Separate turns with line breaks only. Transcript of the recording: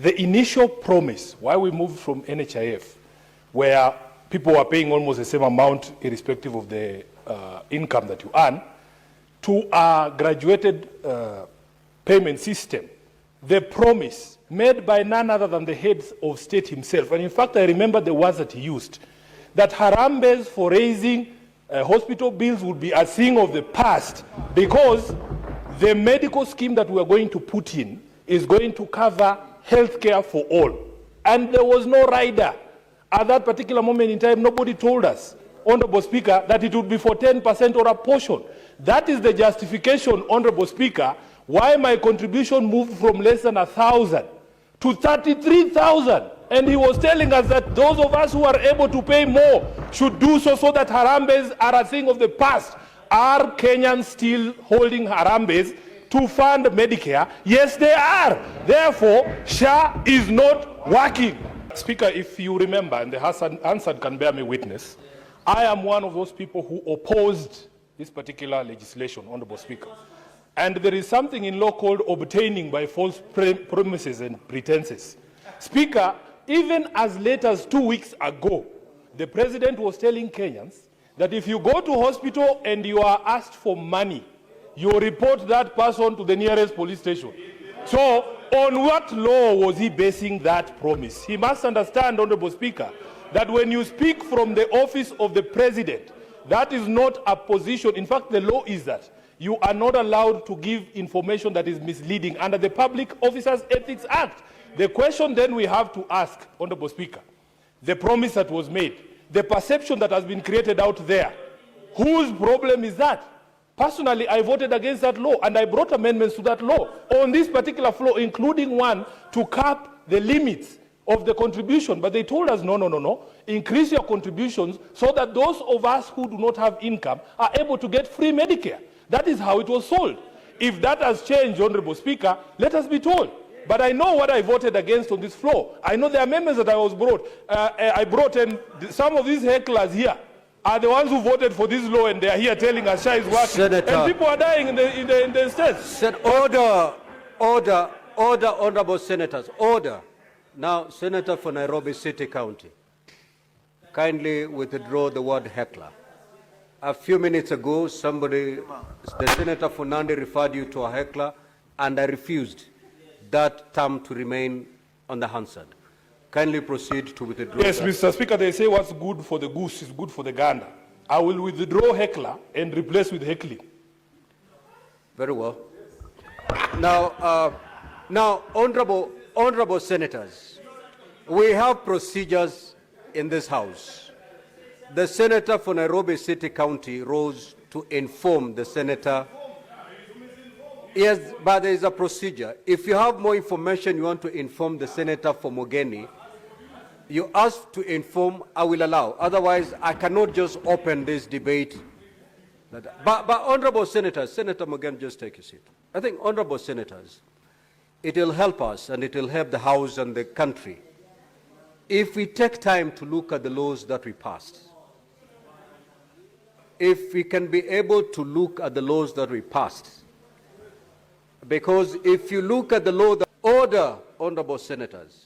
the initial promise, why we moved from NHIF, where people were paying almost the same amount irrespective of the income that you earn, to a graduated payment system, the promise made by none other than the heads of state himself, and in fact I remember the words that he used, that Harambes for raising hospital bills would be a thing of the past because the medical scheme that we are going to put in is going to cover health care for all. And there was no rider. At that particular moment in time, nobody told us, Honorable Speaker, that it would be for 10% or a portion. That is the justification, Honorable Speaker, why my contribution moved from less than 1,000 to 33,000. And he was telling us that those of us who are able to pay more should do so, so that Harambes are a thing of the past. Are Kenyans still holding Harambes to fund Medicare? Yes, they are. Therefore, SHA is not working. Speaker, if you remember, and the Hansard can bear me witness, I am one of those people who opposed this particular legislation, Honorable Speaker. And there is something in law called obtaining by false promises and pretenses. Speaker, even as late as 2 weeks ago, the President was telling Kenyans that if you go to hospital and you are asked for money, you report that person to the nearest police station. So, on what law was he basing that promise? He must understand, Honorable Speaker, that when you speak from the office of the President, that is not a position. In fact, the law is that you are not allowed to give information that is misleading under the Public Officers Ethics Act. The question then we have to ask, Honorable Speaker, the promise that was made, the perception that has been created out there, whose problem is that? Personally, I voted against that law, and I brought amendments to that law on this particular floor, including one to cap the limits of the contribution. But they told us, no, increase your contributions so that those of us who do not have income are able to get free Medicare. That is how it was sold. If that has changed, Honorable Speaker, let us be told. But I know what I voted against on this floor. I know the amendments that I brought, and some of these hecklers here are the ones who voted for this law, and they are here telling us SHA is working. Senator, and people are dying in the states.
Order, honorable senators, order. Now, Senator for Nairobi City County, kindly withdraw the word heckler. A few minutes ago, the Senator for Nandi referred you to a heckler, and I refused that term to remain on the Hansard. Kindly proceed to withdraw.
Yes, that. Mr. Speaker, they say what's good for the goose is good for the gander. I will withdraw heckler and replace with heckling.
Very well. Now, honorable senators, we have procedures in this House. The Senator for Nairobi City County rose to inform the Senator. Yes, but there is a procedure. If you have more information you want to inform the Senator for Mogeni, you ask to inform, I will allow. Otherwise, I cannot just open this debate. But honorable senators, Senator Mogeni, just take a seat. I think, honorable senators, it will help us and it will help the House and the country if we take time to look at the laws that we passed. If we can be able to look at the laws that we passed. Because if you look at the law, order, honorable senators,